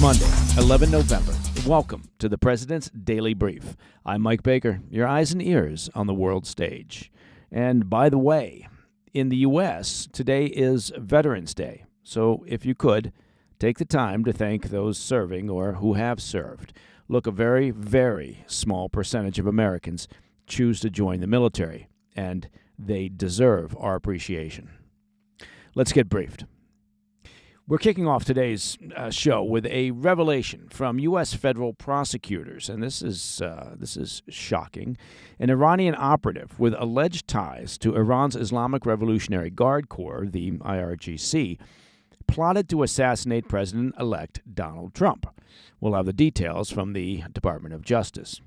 It's Monday, 11 November. Welcome to the President's Daily Brief. I'm Mike Baker, your eyes and ears on the world stage. And by the way, in the U.S., today is Veterans Day. So if you could, take the time to thank those serving or who have served. Look, a very, very small percentage of Americans choose to join the military, and they deserve our appreciation. Let's get briefed. We're kicking off today's show with a revelation from U.S. federal prosecutors, and this is shocking. An Iranian operative with alleged ties to Iran's Islamic Revolutionary Guard Corps, the IRGC, plotted to assassinate President-elect Donald Trump. We'll have the details from the Department of Justice.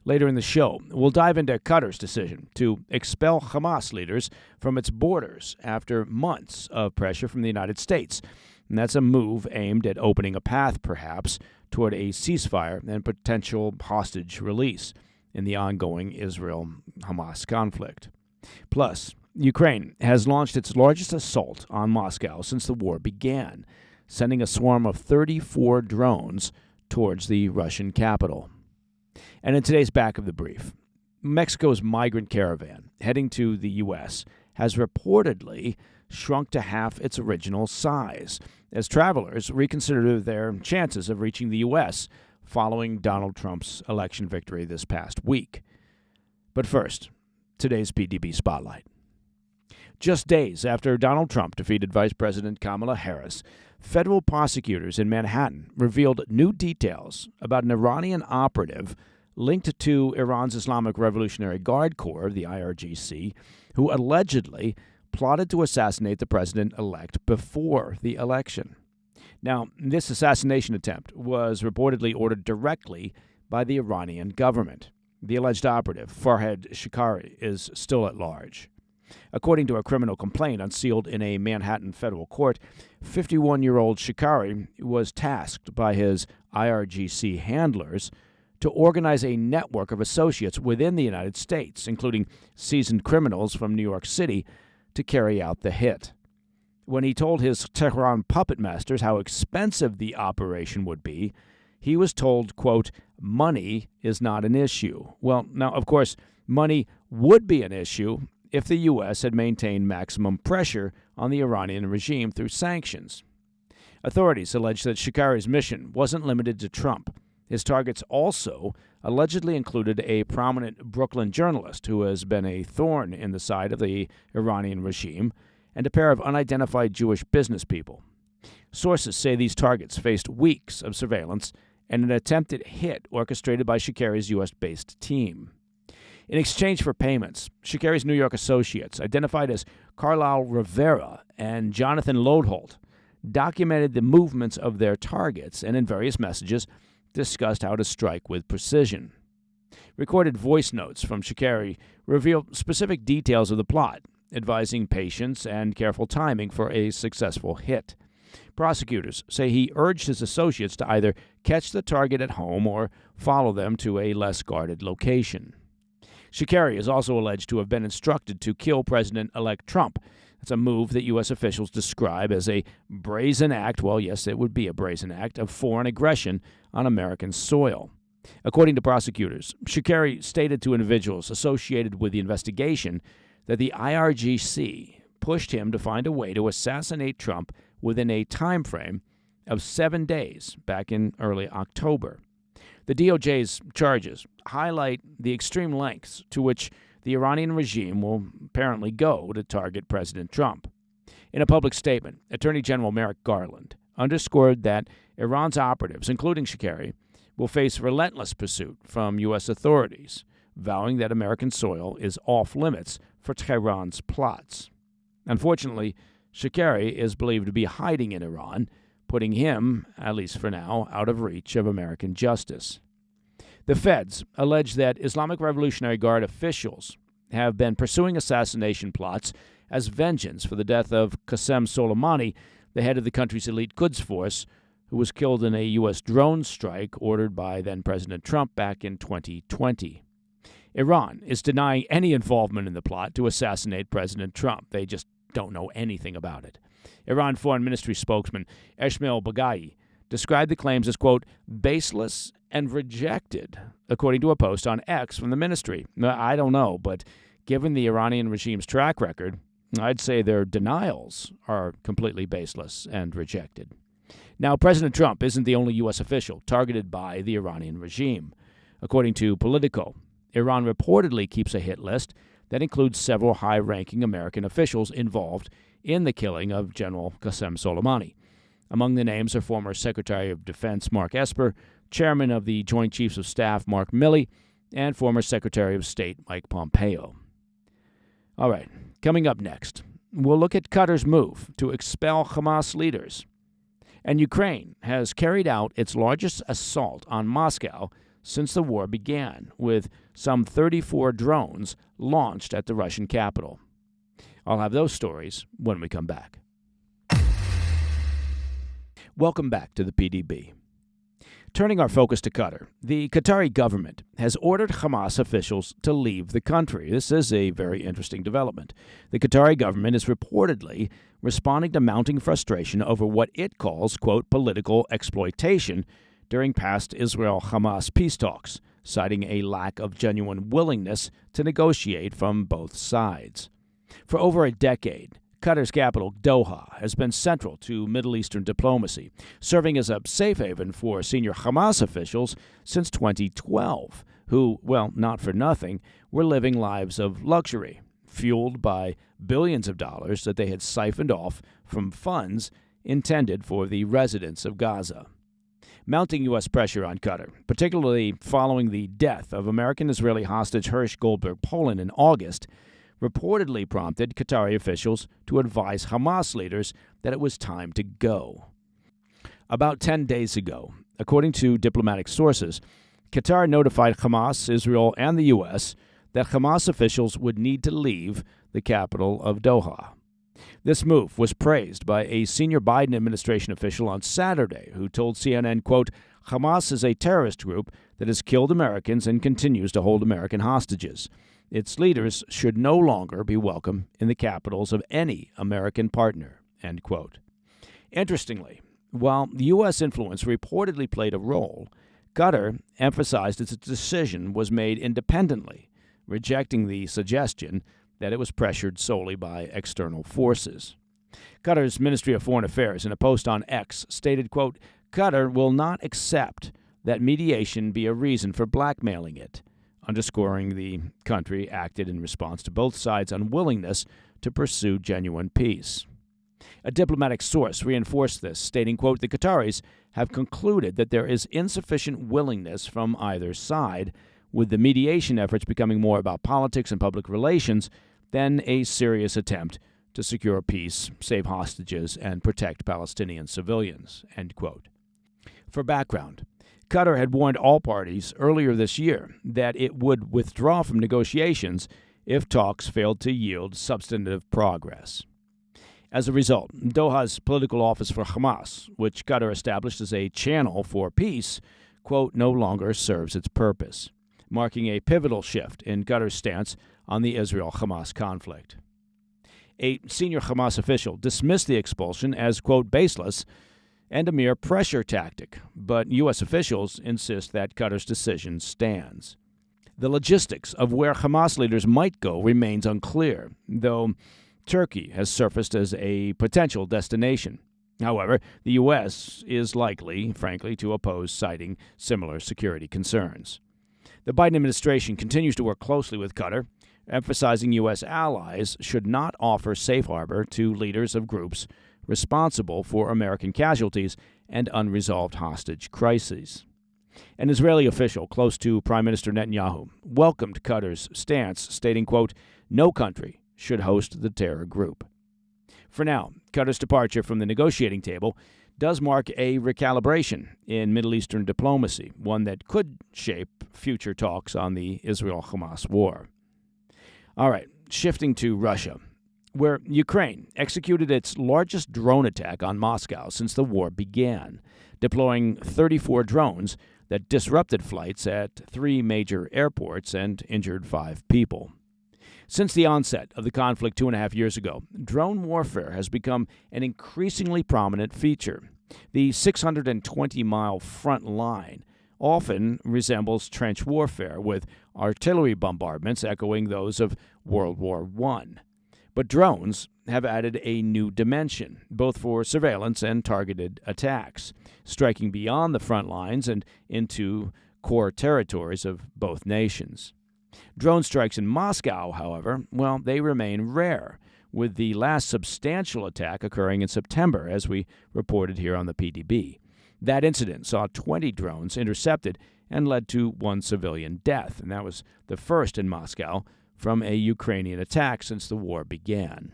Later in the show, we'll dive into Qatar's decision to expel Hamas leaders from its borders after months of pressure from the United States. And that's a move aimed at opening a path, perhaps, toward a ceasefire and potential hostage release in the ongoing Israel-Hamas conflict. Plus, Ukraine has launched its largest assault on Moscow since the war began, sending a swarm of 34 drones towards the Russian capital. And in today's back of the brief, Mexico's migrant caravan heading to the U.S. has reportedly shrunk to half its original size as travelers reconsider their chances of reaching the U.S. following Donald Trump's election victory this past week. But first, today's PDB Spotlight. Just days after Donald Trump defeated Vice President Kamala Harris, federal prosecutors in Manhattan revealed new details about an Iranian operative linked to Iran's Islamic Revolutionary Guard Corps, the IRGC, who allegedly plotted to assassinate the president-elect before the election. Now, this assassination attempt was reportedly ordered directly by the Iranian government. The alleged operative, Farhad Shikari, is still at large. According to a criminal complaint unsealed in a Manhattan federal court, 51-year-old Shikari was tasked by his IRGC handlers to organize a network of associates within the United States, including seasoned criminals from New York City, to carry out the hit. When he told his Tehran puppet masters how expensive the operation would be, he was told, quote, "Money is not an issue." Well, now, of course, money would be an issue if the U.S. had maintained maximum pressure on the Iranian regime through sanctions. Authorities allege that Shikari's mission wasn't limited to Trump. His targets also allegedly included a prominent Brooklyn journalist who has been a thorn in the side of the Iranian regime and a pair of unidentified Jewish business people. Sources say these targets faced weeks of surveillance and an attempted hit orchestrated by Shikari's U.S.-based team. In exchange for payments, Shikari's New York associates, identified as Carlisle Rivera and Jonathan Lodholt, documented the movements of their targets and in various messages discussed how to strike with precision. Recorded voice notes from Shikari reveal specific details of the plot, advising patience and careful timing for a successful hit. Prosecutors say he urged his associates to either catch the target at home or follow them to a less guarded location. Shikari is also alleged to have been instructed to kill President-elect Trump. It's a move that U.S. officials describe as a brazen act, well, yes, it would be a brazen act, of foreign aggression on American soil. According to prosecutors, Shikari stated to individuals associated with the investigation that the IRGC pushed him to find a way to assassinate Trump within a time frame of 7 days back in early October. The DOJ's charges highlight the extreme lengths to which the Iranian regime will apparently go to target President Trump. In a public statement, Attorney General Merrick Garland underscored that Iran's operatives, including Shikari, will face relentless pursuit from U.S. authorities, vowing that American soil is off limits for Tehran's plots. Unfortunately, Shikari is believed to be hiding in Iran, putting him, at least for now, out of reach of American justice. The feds allege that Islamic Revolutionary Guard officials have been pursuing assassination plots as vengeance for the death of Qasem Soleimani, the head of the country's elite Quds force, who was killed in a U.S. drone strike ordered by then-President Trump back in 2020. Iran is denying any involvement in the plot to assassinate President Trump. They just don't know anything about it. Iran Foreign Ministry spokesman Esmail Baghaei described the claims as, quote, baseless and rejected, according to a post on X from the ministry. I don't know, but given the Iranian regime's track record, I'd say their denials are completely baseless and rejected. Now, President Trump isn't the only U.S. official targeted by the Iranian regime. According to Politico, Iran reportedly keeps a hit list that includes several high-ranking American officials involved in the killing of General Qasem Soleimani. Among the names are former Secretary of Defense Mark Esper, Chairman of the Joint Chiefs of Staff Mark Milley, and former Secretary of State Mike Pompeo. All right, coming up next, we'll look at Qatar's move to expel Hamas leaders. And Ukraine has carried out its largest assault on Moscow since the war began, with some 34 drones launched at the Russian capital. I'll have those stories when we come back. Welcome back to the PDB. Turning our focus to Qatar, the Qatari government has ordered Hamas officials to leave the country. This is a very interesting development. The Qatari government is reportedly responding to mounting frustration over what it calls, quote, political exploitation during past Israel-Hamas peace talks, citing a lack of genuine willingness to negotiate from both sides. For over a decade, Qatar's capital, Doha, has been central to Middle Eastern diplomacy, serving as a safe haven for senior Hamas officials since 2012, who, well, not for nothing, were living lives of luxury, fueled by billions of dollars that they had siphoned off from funds intended for the residents of Gaza. Mounting U.S. pressure on Qatar, particularly following the death of American-Israeli hostage Hirsch Goldberg Poland in August, reportedly prompted Qatari officials to advise Hamas leaders that it was time to go. About 10 days ago, according to diplomatic sources, Qatar notified Hamas, Israel, and the U.S. that Hamas officials would need to leave the capital of Doha. This move was praised by a senior Biden administration official on Saturday who told CNN, quote, Hamas is a terrorist group that has killed Americans and continues to hold American hostages. Its leaders should no longer be welcome in the capitals of any American partner, end quote. Interestingly, while the U.S. influence reportedly played a role, Qatar emphasized its decision was made independently, rejecting the suggestion that it was pressured solely by external forces. Qatar's Ministry of Foreign Affairs, in a post on X, stated, quote, Qatar will not accept that mediation be a reason for blackmailing it, underscoring the country acted in response to both sides' unwillingness to pursue genuine peace. A diplomatic source reinforced this, stating, quote, the Qataris have concluded that there is insufficient willingness from either side, with the mediation efforts becoming more about politics and public relations than a serious attempt to secure peace, save hostages, and protect Palestinian civilians, end quote. For background, Qatar had warned all parties earlier this year that it would withdraw from negotiations if talks failed to yield substantive progress. As a result, Doha's political office for Hamas, which Qatar established as a channel for peace, quote, no longer serves its purpose, marking a pivotal shift in Qatar's stance on the Israel-Hamas conflict. A senior Hamas official dismissed the expulsion as, quote, baseless and a mere pressure tactic, but U.S. officials insist that Qatar's decision stands. The logistics of where Hamas leaders might go remains unclear, though Turkey has surfaced as a potential destination. However, the U.S. is likely, frankly, to oppose, citing similar security concerns. The Biden administration continues to work closely with Qatar, emphasizing U.S. allies should not offer safe harbor to leaders of groups responsible for American casualties and unresolved hostage crises. An Israeli official close to Prime Minister Netanyahu welcomed Qatar's stance, stating, quote, no country should host the terror group. For now, Qatar's departure from the negotiating table does mark a recalibration in Middle Eastern diplomacy, one that could shape future talks on the Israel-Hamas war. All right, shifting to Russia, where Ukraine executed its largest drone attack on Moscow since the war began, deploying 34 drones that disrupted flights at 3 major airports and injured 5 people. Since the onset of the conflict 2.5 years ago, drone warfare has become an increasingly prominent feature, The 620-mile front line often resembles trench warfare, with artillery bombardments echoing those of World War I. But drones have added a new dimension, both for surveillance and targeted attacks, striking beyond the front lines and into core territories of both nations. Drone strikes in Moscow, however, well, they remain rare, with the last substantial attack occurring in September, as we reported here on the PDB. That incident saw 20 drones intercepted and led to one civilian death, and that was the first in Moscow from a Ukrainian attack since the war began.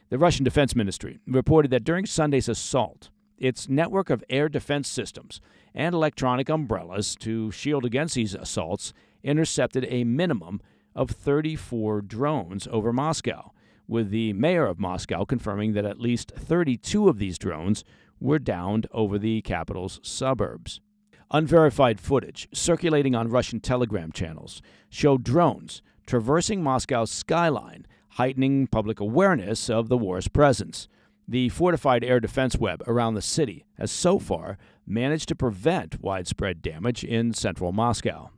The Russian Defense Ministry reported that during Sunday's assault, its network of air defense systems and electronic umbrellas to shield against these assaults intercepted a minimum of 34 drones over Moscow, with the mayor of Moscow confirming that at least 32 of these drones were downed over the capital's suburbs. Unverified footage circulating on Russian Telegram channels showed drones traversing Moscow's skyline, heightening public awareness of the war's presence. The fortified air defense web around the city has so far managed to prevent widespread damage in central Moscow.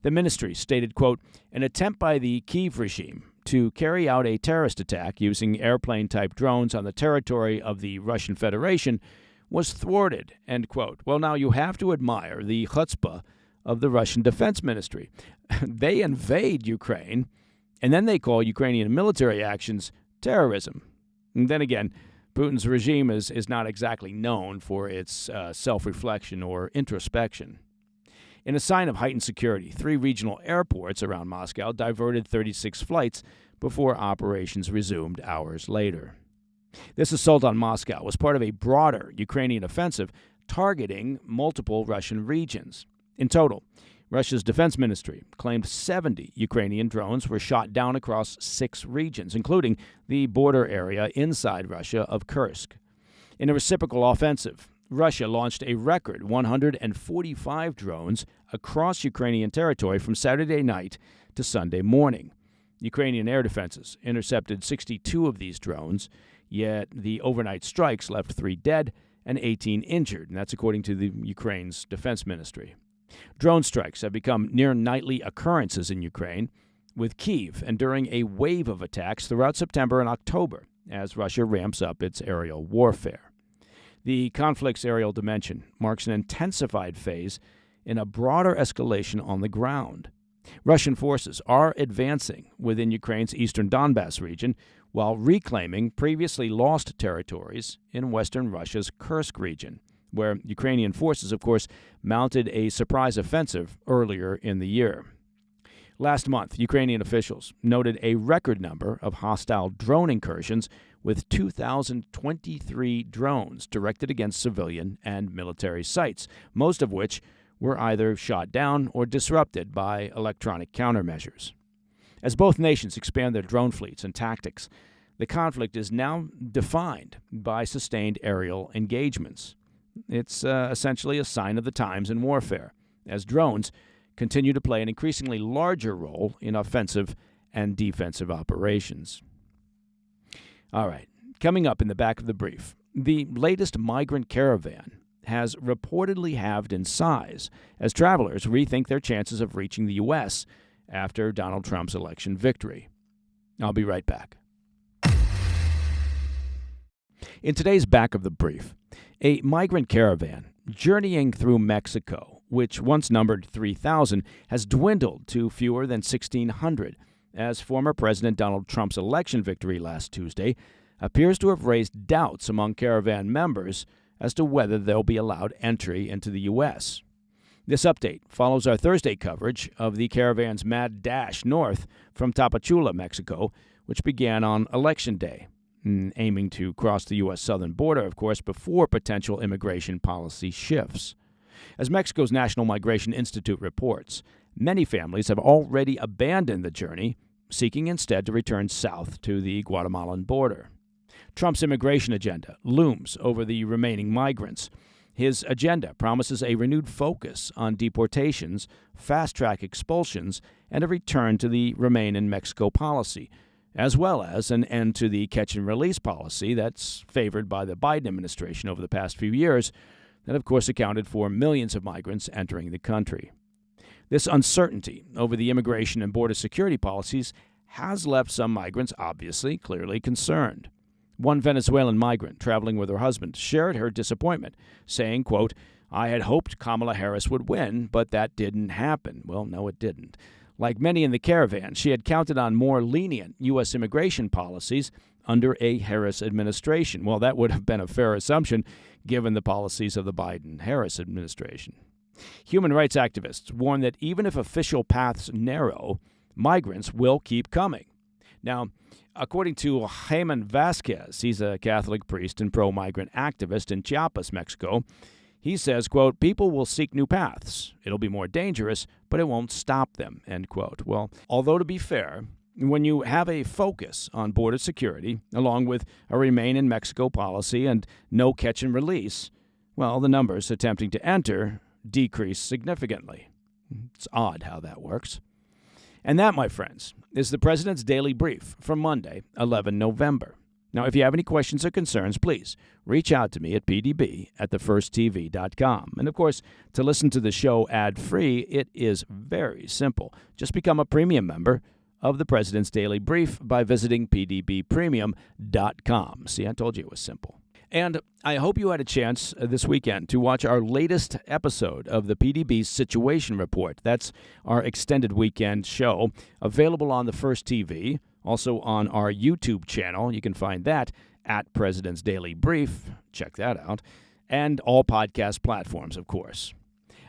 The ministry stated, quote, "An attempt by the Kyiv regime to carry out a terrorist attack using airplane-type drones on the territory of the Russian Federation was thwarted," end quote. Well, now you have to admire the chutzpah of the Russian Defense Ministry. They invade Ukraine, and then they call Ukrainian military actions terrorism. And then again, Putin's regime is not exactly known for its self-reflection or introspection. In a sign of heightened security, 3 regional airports around Moscow diverted 36 flights before operations resumed hours later. This assault on Moscow was part of a broader Ukrainian offensive targeting multiple Russian regions. In total, Russia's defense ministry claimed 70 Ukrainian drones were shot down across 6 regions, including the border area inside Russia of Kursk. In a reciprocal offensive, Russia launched a record 145 drones across Ukrainian territory from Saturday night to Sunday morning. Ukrainian air defenses intercepted 62 of these drones, yet the overnight strikes left 3 dead and 18 injured, and that's according to the Ukraine's defense ministry. Drone strikes have become near-nightly occurrences in Ukraine, with Kyiv enduring a wave of attacks throughout September and October as Russia ramps up its aerial warfare. The conflict's aerial dimension marks an intensified phase in a broader escalation on the ground. Russian forces are advancing within Ukraine's eastern Donbas region while reclaiming previously lost territories in western Russia's Kursk region, where Ukrainian forces, of course, mounted a surprise offensive earlier in the year. Last month, Ukrainian officials noted a record number of hostile drone incursions, with 2,023 drones directed against civilian and military sites, most of which were either shot down or disrupted by electronic countermeasures. As both nations expand their drone fleets and tactics, the conflict is now defined by sustained aerial engagements. It's essentially a sign of the times in warfare, as drones continue to play an increasingly larger role in offensive and defensive operations. All right, coming up in the back of the brief, the latest migrant caravan has reportedly halved in size as travelers rethink their chances of reaching the U.S. after Donald Trump's election victory. I'll be right back. In today's back of the brief, a migrant caravan journeying through Mexico, which once numbered 3,000, has dwindled to fewer than 1,600, as former President Donald Trump's election victory last Tuesday appears to have raised doubts among caravan members as to whether they'll be allowed entry into the U.S. This update follows our Thursday coverage of the caravan's mad dash north from Tapachula, Mexico, which began on Election Day, aiming to cross the U.S. southern border, of course, before potential immigration policy shifts. As Mexico's National Migration Institute reports, many families have already abandoned the journey, seeking instead to return south to the Guatemalan border. Trump's immigration agenda looms over the remaining migrants. His agenda promises a renewed focus on deportations, fast-track expulsions, and a return to the Remain in Mexico policy, as well as an end to the catch-and-release policy that's favored by the Biden administration over the past few years that, of course, accounted for millions of migrants entering the country. This uncertainty over the immigration and border security policies has left some migrants obviously clearly concerned. One Venezuelan migrant traveling with her husband shared her disappointment, saying, quote, "I had hoped Kamala Harris would win, but that didn't happen." Well, no, it didn't. Like many in the caravan, she had counted on more lenient U.S. immigration policies under a Harris administration. Well, that would have been a fair assumption given the policies of the Biden-Harris administration. Human rights activists warn that even if official paths narrow, migrants will keep coming. Now, according to Jaime Vasquez, he's a Catholic priest and pro-migrant activist in Chiapas, Mexico, he says, quote, "People will seek new paths. It'll be more dangerous, but it won't stop them," end quote. Well, although to be fair, when you have a focus on border security, along with a remain in Mexico policy and no catch and release, well, the numbers attempting to enter decrease significantly. It's odd how that works. And that, my friends, is the President's Daily Brief for Monday, 11 November. Now, if you have any questions or concerns, please reach out to me at pdb@thefirsttv.com. And, of course, to listen to the show ad-free, it is very simple. Just become a premium member of the President's Daily Brief by visiting pdbpremium.com. See, I told you it was simple. And I hope you had a chance this weekend to watch our latest episode of the PDB Situation Report. That's our extended weekend show, available on the First TV, also on our YouTube channel. You can find that at President's Daily Brief. Check that out. And all podcast platforms, of course.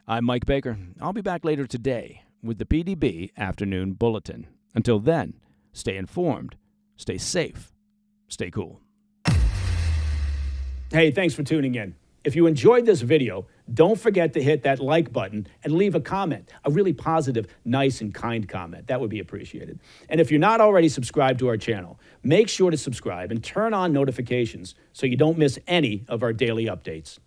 I'm Mike Baker. I'll be back later today with the PDB Afternoon Bulletin. Until then, stay informed, stay safe, stay cool. Hey, thanks for tuning in. If you enjoyed this video, don't forget to hit that like button and leave a comment, a really positive, nice, and kind comment. That would be appreciated. And if you're not already subscribed to our channel, make sure to subscribe and turn on notifications so you don't miss any of our daily updates.